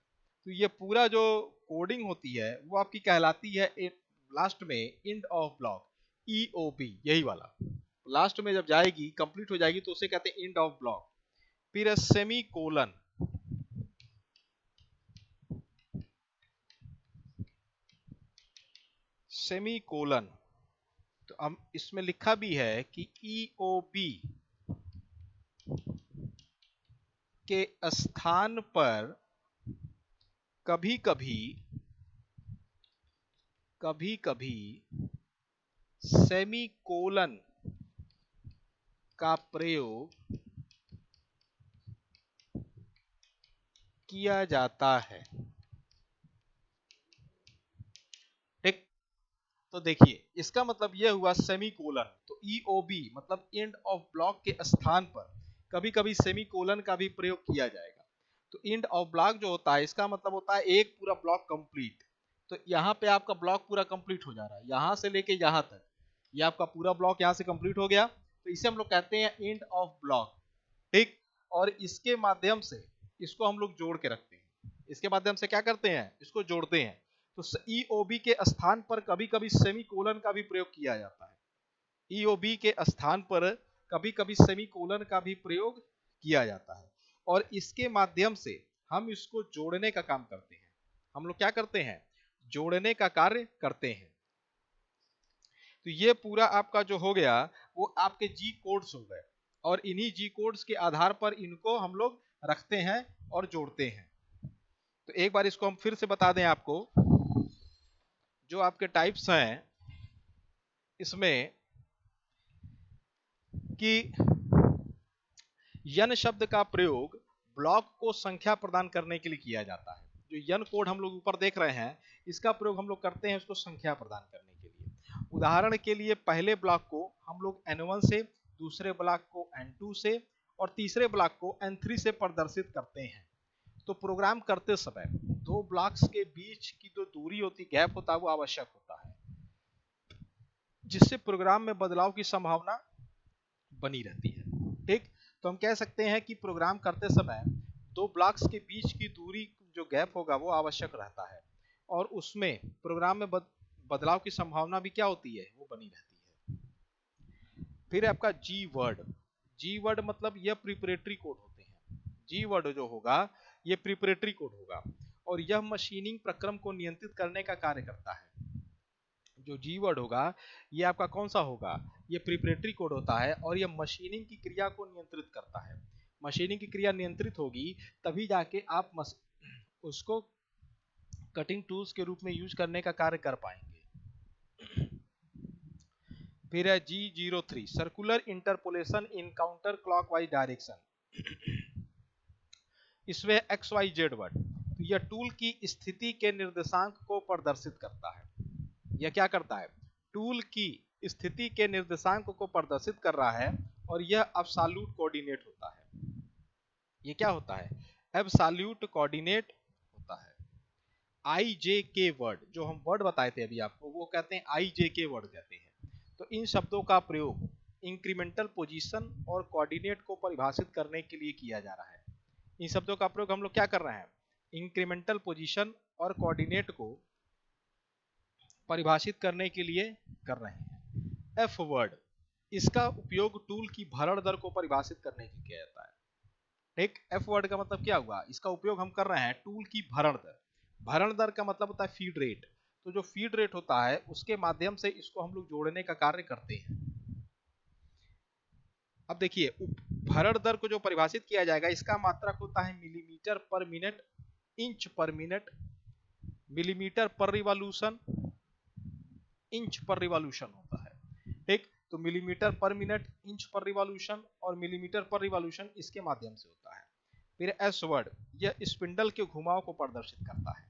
तो ये पूरा जो कोडिंग होती है वो आपकी कहलाती है लास्ट में एंड ऑफ ब्लॉक। EOB यही वाला लास्ट में जब जाएगी कंप्लीट हो जाएगी तो उसे कहते हैं एंड ऑफ ब्लॉक। फिर है सेमी कोलन, सेमी कोलन तो हम इसमें लिखा भी है कि EOB के स्थान पर कभी कभी सेमी कोलन का प्रयोग किया जाता है। ठीक, तो देखिए इसका मतलब यह हुआ सेमी कोलन, तो EOB मतलब एंड ऑफ ब्लॉक के स्थान पर कभी कभी सेमी कोलन का भी प्रयोग किया जाएगा। तो एंड ऑफ ब्लॉक जो होता है इसका मतलब होता है एक पूरा ब्लॉक कंप्लीट। तो यहाँ पे आपका ब्लॉक पूरा कंप्लीट हो जा रहा है, यहाँ से लेके यहाँ तक ये आपका पूरा ब्लॉक यहाँ से कंप्लीट हो गया, तो इसे हम लोग कहते हैं एंड ऑफ ब्लॉक। ठीक, और इसके माध्यम से इसको हम लोग जोड़ के रखते हैं, इसके माध्यम से क्या करते हैं, इसको जोड़ते हैं। तो EOB के स्थान पर कभी कभी सेमी कोलन का भी प्रयोग किया जाता है। EOB के स्थान पर कभी कभी सेमी कोलन का भी प्रयोग किया जाता है और इसके माध्यम से हम इसको जोड़ने का काम करते हैं। हम लोग क्या करते हैं, जोड़ने का कार्य करते हैं। तो ये पूरा आपका जो हो गया वो आपके जी कोड्स हो गए और इन्हीं जी कोड्स के आधार पर इनको हम लोग रखते हैं और जोड़ते हैं। तो एक बार इसको हम फिर से बता दें आपको, जो आपके टाइप्स हैं इसमें कि यन शब्द का प्रयोग ब्लॉक को संख्या प्रदान करने के लिए किया जाता है। जो यन कोड हम लोग ऊपर देख रहे हैं इसका प्रयोग हम लोग करते हैं उसको संख्या प्रदान करने के लिए। उदाहरण के लिए पहले ब्लॉक को हम लोग N1 से, दूसरे ब्लॉक को N2 से और तीसरे ब्लॉक को N3 से प्रदर्शित करते हैं। तो प्रोग्राम करते समय दो ब्लॉक्स के बीच की जो दूरी होती, गैप होता है, वो आवश्यक होता है, जिससे प्रोग्राम में बदलाव की संभावना बनी रहती है। ठीक, तो हम कह सकते हैं कि प्रोग्राम करते समय दो ब्लॉक्स के बीच की दूरी जो गैप होगा वो आवश्यक रहता है और उसमें प्रोग्राम में बदलाव की संभावना भी क्या होती है, वो बनी रहती है। फिर आपका जी वर्ड, जी वर्ड मतलब यह प्रिपरेटरी कोड होते हैं। जी वर्ड जो होगा ये प्रिपरेटरी कोड होगा और यह मशीनिंग प्रक्रम को नियंत्रित करने का कार्य करता है। जो जी वर्ड होगा ये आपका कौन सा होगा, ये प्रिपरेटरी कोड होता है और ये मशीनिंग की क्रिया को नियंत्रित करता है। मशीनिंग की क्रिया नियंत्रित होगी तभी जाके आप उसको कटिंग टूल्स के रूप में यूज करने का कार्य कर पाएंगे। फिर है G03 circular interpolation in counter clockwise direction. इसमें XYZ वर्ड, तो यह टूल की स्थिति के निर्देशांक को प्रदर्शित करता है। यह क्या करता है, टूल की स्थिति के निर्देशांक को प्रदर्शित कर रहा है और यह एब्सोल्यूट कोऑर्डिनेट होता है। ये क्या होता है, एब्सोल्यूट कोऑर्डिनेट होता है। IJK वर्ड जो हम वर्ड बताए थे अभी आपको, वो कहते हैं IJK वर्ड कहते हैं। तो इन शब्दों का प्रयोग इंक्रीमेंटल पोजीशन और कोऑर्डिनेट को परिभाषित करने के लिए किया जा रहा है। इन शब्दों का प्रयोग हम लोग क्या कर रहे हैं, इंक्रीमेंटल पोजीशन और कोऑर्डिनेट को परिभाषित करने के लिए कर रहे हैं। F वर्ड, इसका उपयोग टूल की भरण दर को परिभाषित करने के लिए किया जाता है। ठीक, F वर्ड का मतलब क्या हुआ, इसका उपयोग हम कर रहे हैं टूल की भरण दर। भरण दर का मतलब होता है फीड रेट, तो जो फीड रेट होता है उसके माध्यम से इसको हम लोग जोड़ने का कार्य करते हैं। अब देखिए भरण दर को जो परिभाषित किया जाएगा इसका मात्रक होता है मिलीमीटर पर मिनट, इंच पर मिनट, मिलीमीटर पर रिवॉल्यूशन, इंच पर रिवॉल्यूशन होता है। ठीक, तो मिलीमीटर पर मिनट, इंच पर रिवॉल्यूशन और मिलीमीटर पर रिवॉल्यूशन इसके माध्यम से होता है। फिर एस वर्ड, यह स्पिंडल के घुमाव को प्रदर्शित करता है।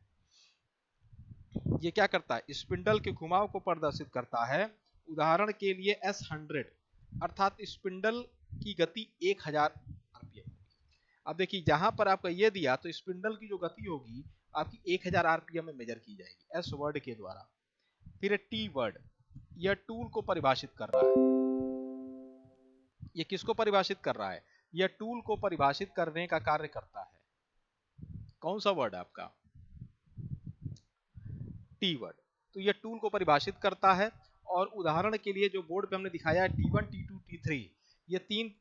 ये क्या करता है, स्पिंडल के घुमाव को प्रदर्शित करता है। उदाहरण के लिए S100 अर्थात स्पिंडल की गति 1000 आरपीएम। अब देखिए जहां पर आपका ये दिया तो स्पिंडल की जो गति होगी आपकी 1000 आरपीएम में मेजर की जाएगी एस वर्ड के द्वारा। फिर टी वर्ड, यह टूल को परिभाषित कर रहा है। ये किसको परिभाषित कर रहा है, यह टूल को परिभाषित करने का कार्य करता है। कौन सा वर्ड आपका, टी वर्ड, तो यह टूल को परिभाषित करता है और उदाहरण के लिए जो बोर्ड पे हमने दिखाया है T1, T2, T3, ये 3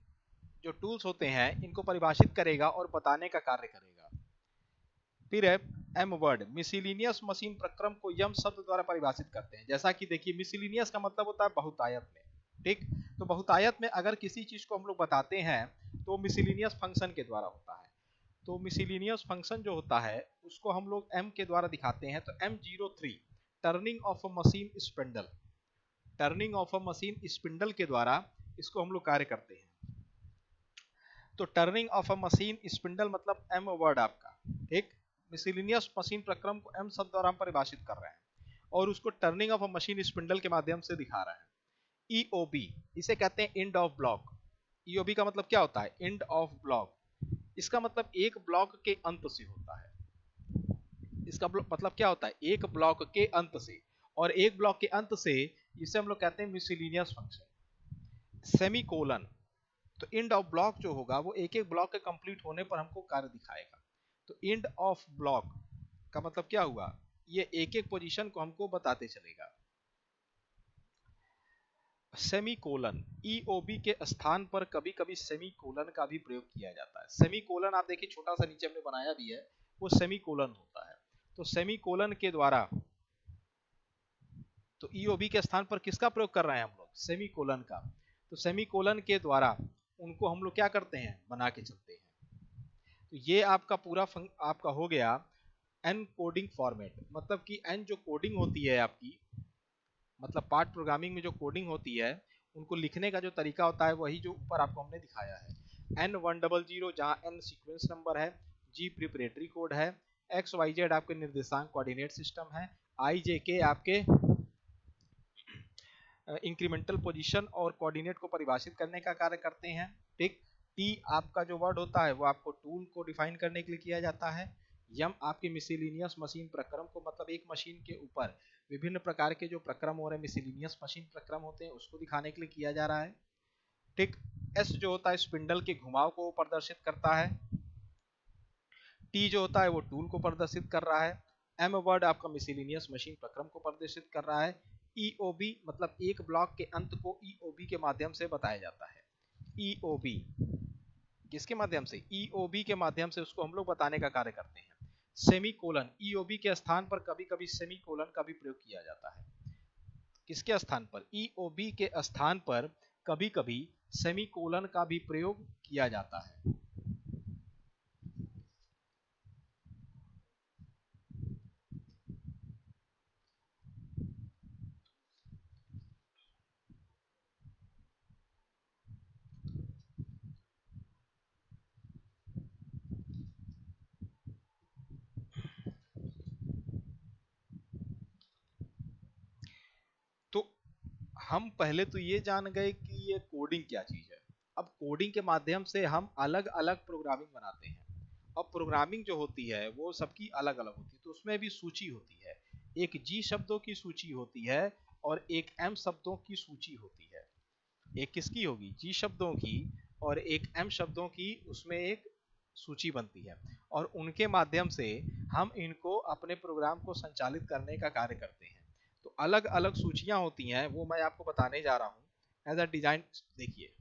जो टूल्स होते हैं इनको परिभाषित करेगा और बताने का कार्य करेगा। फिर है एम वर्ड, मिसलिनियस मशीन प्रक्रम को यम शब्द द्वारा परिभाषित करते हैं। जैसा कि देखिए मिसलिनियस का मतलब होता है बहुतायत में, ठीक। तो बहुतायत में अगर किसी चीज को हम लोग बताते हैं तो मिसलिनियस फंक्शन के द्वारा होता है। तो मिसलिनियस फंक्शन जो होता है उसको हम लोग एम के द्वारा दिखाते हैं। तो M03 turning of a machine spindle, turning of a machine spindle के द्वारा इसको हम लोग कार्य करते हैं। तो turning of a machine spindle मतलब एम वर्ड आपका, ठीक। मिसलिनियस मशीन प्रक्रम को एम शब्द द्वारा हम परिभाषित कर रहे हैं और उसको turning of a machine spindle के माध्यम से दिखा रहे हैं। ईओबी इसे कहते हैं एंड ऑफ ब्लॉक। ईओबी का मतलब क्या होता है? End of block. इसका मतलब एक ब्लॉक के अंत से होता है। इसका मतलब क्या होता है? एक ब्लॉक के अंत से, और एक ब्लॉक के अंत से इसे हम लोग कहते हैं मिसलिनियस फंक्शन। सेमी कोलन, तो एंड ऑफ ब्लॉक जो होगा वो एक एक ब्लॉक के कंप्लीट होने पर हमको कार्य दिखाएगा। तो एंड ऑफ ब्लॉक का मतलब क्या हुआ? ये एक एक पोजीशन को हमको बताते चलेगा। सेमी कोलन, ईओबी के स्थान पर कभी कभी सेमी कोलन का भी प्रयोग किया जाता है। सेमी कोलन आप देखिए छोटा सा नीचे हमने बनाया भी है, वो सेमी कोलन होता है। तो सेमी कोलन के द्वारा, तो ईओबी के स्थान पर किसका प्रयोग कर रहे हैं हम लोग? सेमी कोलन का। तो सेमी कोलन के द्वारा उनको हम लोग क्या करते हैं? बना के चलते हैं। तो ये आपका पूरा आपका हो गया एन कोडिंग फॉर्मेट। मतलब कि एन जो कोडिंग होती है आपकी, मतलब पार्ट प्रोग्रामिंग में जो कोडिंग होती है उनको लिखने का जो तरीका होता है वही जो ऊपर आपको हमने दिखाया है। N100 जहाँ N सीक्वेंस नंबर है, G प्रिपरेटरी कोड है, XYZ आपके निर्देशांक कोऑर्डिनेट सिस्टम है, IJK आपके इंक्रीमेंटल पोजीशन और कोऑर्डिनेट को परिभाषित करने का कार्य करते हैं, ठीक। टी आपका जो वर्ड होता है वो आपको टूल को डिफाइन करने के लिए किया जाता है। यम आपके मिसलिनियस मशीन प्रक्रम को, मतलब एक मशीन के ऊपर विभिन्न प्रकार के जो प्रक्रम हो रहे हैं मिसलिनियस मशीन प्रक्रम होते हैं उसको दिखाने के लिए किया जा रहा है, ठीक। एस जो होता है स्पिंडल के घुमाव को प्रदर्शित करता है। टी जो होता है वो टूल को प्रदर्शित कर रहा है। एम वर्ड आपका मिसलिनियस मशीन प्रक्रम को प्रदर्शित कर रहा है। ईओबी मतलब एक ब्लॉक के अंत को ईओबी के माध्यम से बताया जाता है। ईओबी किसके माध्यम से? ईओबी के माध्यम से उसको हम लोग बताने का कार्य करते हैं। सेमी कोलन, ईओबी के स्थान पर कभी कभी सेमी कोलन का भी प्रयोग किया जाता है। किसके स्थान पर? ईओबी के स्थान पर कभी कभी सेमी कोलन का भी प्रयोग किया जाता है। तो हम पहले तो ये जान गए कि ये कोडिंग क्या चीज है। अब कोडिंग के माध्यम से हम अलग अलग प्रोग्रामिंग बनाते हैं। अब प्रोग्रामिंग जो होती है वो सबकी अलग अलग होती है, तो उसमें भी सूची होती है। एक जी शब्दों की सूची होती है और एक एम शब्दों की सूची होती है। एक किसकी होगी? जी शब्दों की, और एक एम शब्दों की, उसमें एक सूची बनती है और उनके माध्यम से हम इनको अपने प्रोग्राम को संचालित करने का कार्य करते हैं। तो अलग अलग सूचियां होती हैं, वो मैं आपको बताने जा रहा हूं एज अ डिजाइन। देखिए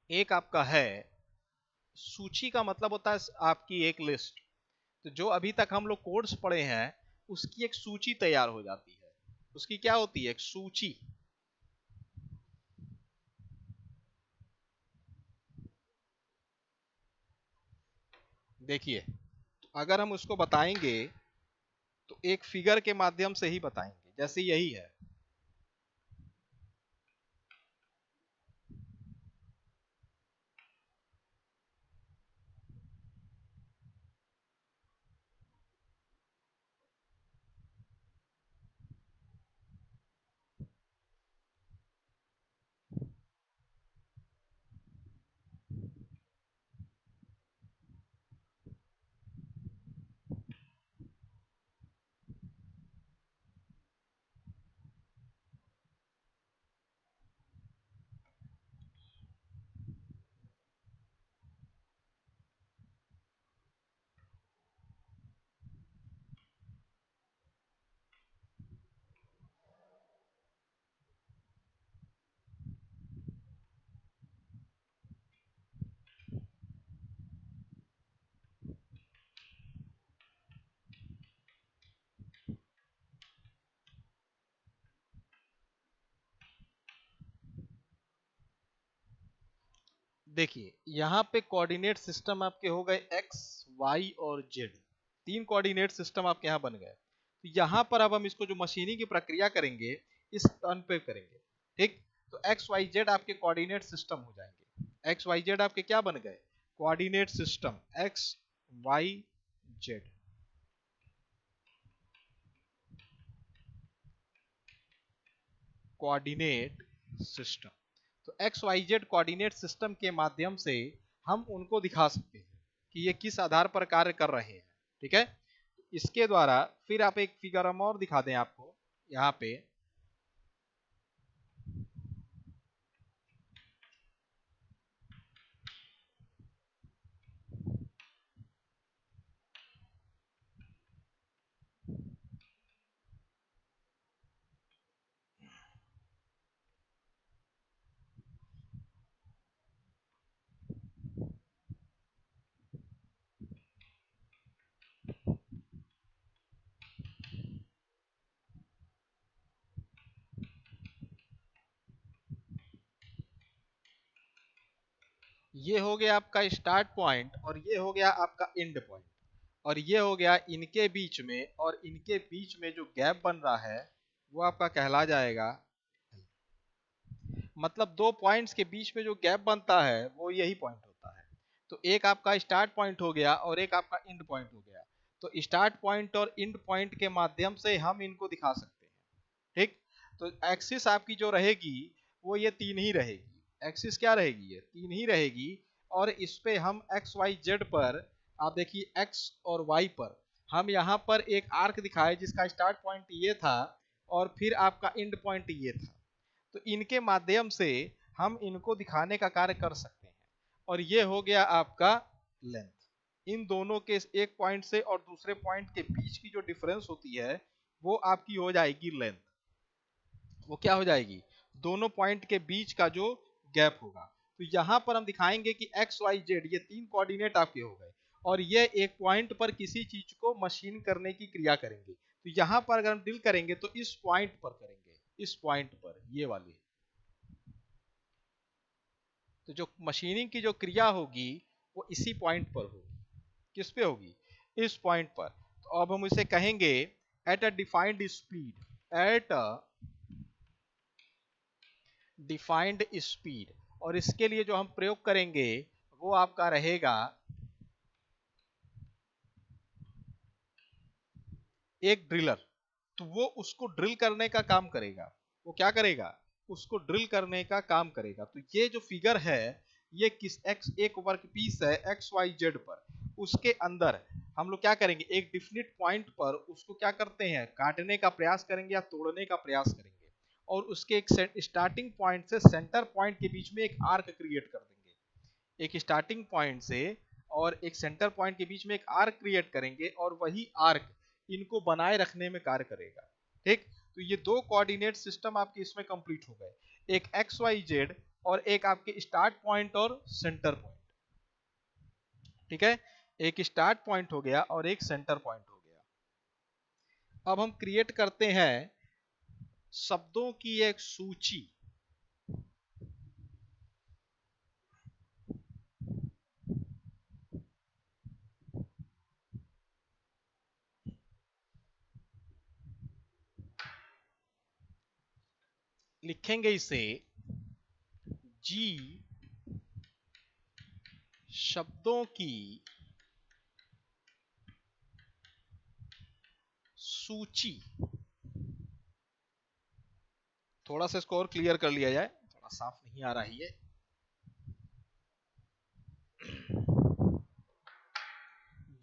एक आपका है सूची, का मतलब होता है आपकी एक लिस्ट। तो जो अभी तक हम लोग कोड्स पढ़े हैं उसकी एक सूची तैयार हो जाती है। उसकी क्या होती है? एक सूची। देखिए अगर हम उसको बताएंगे तो एक फिगर के माध्यम से ही बताएंगे, जैसे यही है। देखिए यहाँ पे कोऑर्डिनेट सिस्टम आपके हो गए एक्स वाई और जेड, तीन कोऑर्डिनेट सिस्टम आपके यहाँ बन गए। तो यहाँ पर अब हम इसको जो मशीनिंग की प्रक्रिया करेंगे इस टर्न पे करेंगे, ठीक। तो एक्स वाई जेड आपके कोऑर्डिनेट सिस्टम हो जाएंगे। एक्स वाई जेड आपके क्या बन गए, coordinate system x y z. Coordinate system, तो x y z coordinate system के माध्यम से हम उनको दिखा सकते हैं कि ये किस आधार पर कार्य कर रहे हैं, ठीक है। इसके द्वारा फिर आप एक फिगर हम और दिखा दें आपको यहाँ पे। ये हो गया आपका स्टार्ट पॉइंट और ये हो गया आपका एंड पॉइंट, और ये हो गया इनके बीच में, और इनके बीच में जो गैप बन रहा है वो आपका कहला जाएगा, मतलब दो पॉइंट्स के बीच में जो गैप बनता है वो यही पॉइंट होता है। तो एक आपका स्टार्ट पॉइंट हो गया और एक आपका एंड पॉइंट हो गया। तो स्टार्ट पॉइंट और एंड पॉइंट के माध्यम से हम इनको दिखा सकते हैं, ठीक। तो एक्सिस आपकी जो रहेगी वो ये तीन ही रहेगी। एक्सिस क्या रहेगी, ये तीन ही रहेगी। और इस पे हम एक्स वाई जेड पर, आप देखिए एक्स और वाई पर हम यहाँ पर एक आर्क दिखाए जिसका स्टार्ट पॉइंट ये था और फिर आपका एंड पॉइंट ये था। तो इनके माध्यम से हम इनको दिखाने का कार्य कर सकते हैं। और ये हो गया आपका लेंथ। इन दोनों के एक पॉइंट से और दूसरे पॉइंट के बीच की जो डिफरेंस होती है वो आपकी हो जाएगी लेंथ। वो क्या हो जाएगी, दोनों पॉइंट के बीच का जो गैप होगा। तो यहां पर हम दिखाएंगे कि एक्स वाई जेड ये तीन कोऑर्डिनेट आपके हो गए और ये एक पॉइंट पर किसी चीज को मशीन करने की क्रिया करेंगे। तो यहां पर अगर हम डील करेंगे तो इस पॉइंट पर करेंगे, इस पॉइंट पर ये वाली। तो जो मशीनिंग की जो क्रिया होगी वो इसी पॉइंट पर होगी। किस पे होगी, इस पॉइंट पर। तो अब हम इसे कहेंगे at a defined speed, at a defined speed. और इसके लिए जो हम प्रयोग करेंगे वो आपका रहेगा एक ड्रिलर। तो वो उसको ड्रिल करने का काम करेगा। वो क्या करेगा, उसको ड्रिल करने का काम करेगा। तो ये जो फिगर है ये किस एक्स एक वर्क पीस है एक्स वाई जेड पर, उसके अंदर हम लोग क्या करेंगे, एक डिफिनिट पॉइंट पर उसको क्या करते हैं, काटने का प्रयास करेंगे या तोड़ने का प्रयास करेंगे। और उसके एक स्टार्टिंग पॉइंट से सेंटर पॉइंट के बीच में एक आर्क क्रिएट कर देंगे। एक स्टार्टिंग पॉइंट से और एक सेंटर पॉइंट के बीच में एक आर्क क्रिएट करेंगे और वही आर्क इनको बनाए रखने में कार्य करेगा, ठीक। तो ये दो कोऑर्डिनेट सिस्टम आपके इसमें कंप्लीट हो गए, एक एक्स वाई जेड और एक आपके स्टार्ट पॉइंट और सेंटर पॉइंट, ठीक है। एक स्टार्ट पॉइंट हो गया और एक सेंटर पॉइंट हो गया। अब हम क्रिएट करते हैं शब्दों की एक सूची। लिखेंगे इसे जी शब्दों की सूची। थोड़ा सा इसको और क्लियर कर लिया जाए, थोड़ा साफ नहीं आ रहा है ये।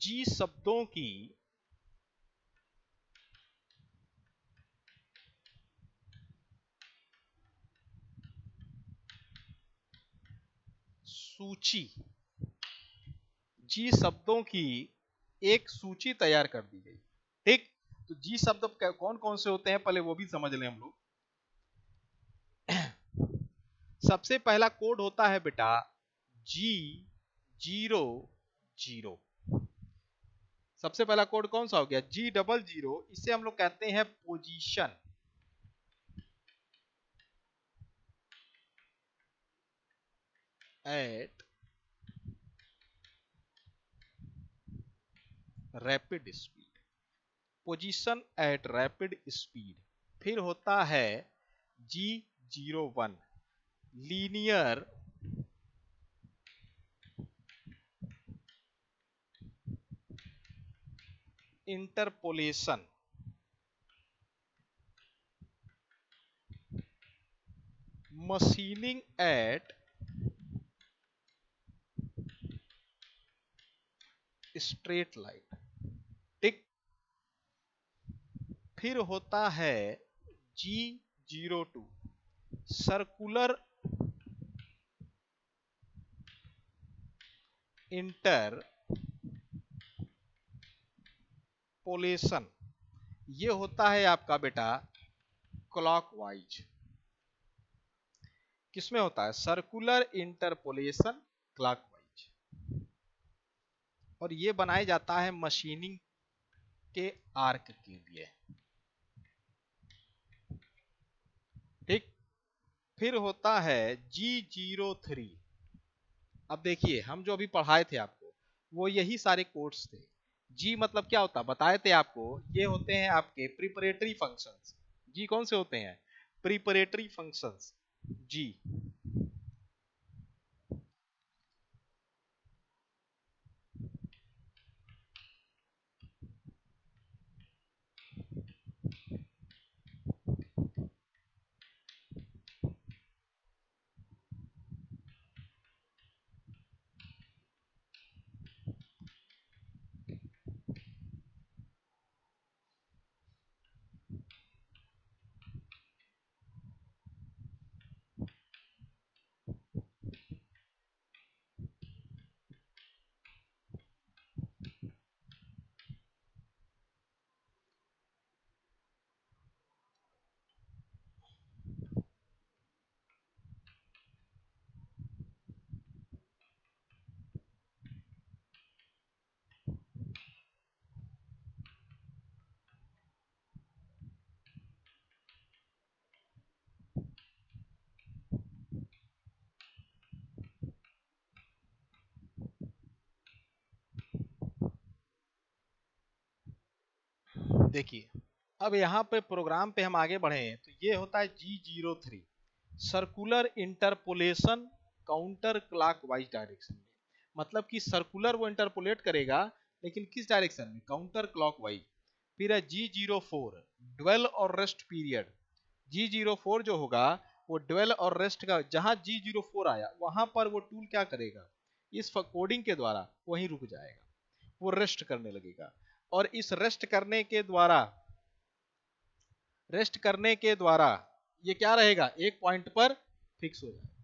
जी शब्दों की सूची, जी शब्दों की एक सूची तैयार कर दी गई, ठीक। तो जी शब्द कौन कौन से होते हैं पहले वो भी समझ लें हम लोग। सबसे पहला कोड होता है बेटा जी 00। सबसे पहला कोड कौन सा हो गया, G00। इसे हम लोग कहते हैं position, at rapid speed, position at rapid speed. फिर होता है G01 linear interpolation, machining at straight line. ठीक। फिर होता है G02 सर्कुलर इंटरपोलेशन, ये होता है आपका बेटा क्लॉकवाइज। किसमें होता है? Circular interpolation clockwise. और ये बनाया जाता है मशीनिंग के आर्क के लिए। ठीक। फिर होता है G03। अब देखिए हम जो अभी पढ़ाए थे आपको वो यही सारे कोड्स थे। जी मतलब क्या होता है बताए थे आपको, ये होते हैं आपके प्रिपरेटरी फंक्शंस। जी कौन से होते हैं? Preparatory functions. जी देखिए अब यहाँ पे प्रोग्राम पे हम आगे बढ़े हैं तो ये होता है G03 circular interpolation counter clockwise direction में। मतलब कि सर्कुलर वो इंटरपोलेट करेगा लेकिन किस डायरेक्शन में? Counter clockwise. फिर है G04 ड्वेल और रेस्ट पीरियड। G04 जो होगा वो ड्वेल और रेस्ट का, जहां G04 आया वहां पर वो टूल क्या करेगा? इस कोडिंग के द्वारा वहीं रुक जाएगा, वो रेस्ट करने लगेगा। और इस रेस्ट करने के द्वारा ये क्या रहेगा? एक पॉइंट पर फिक्स हो जाएगा।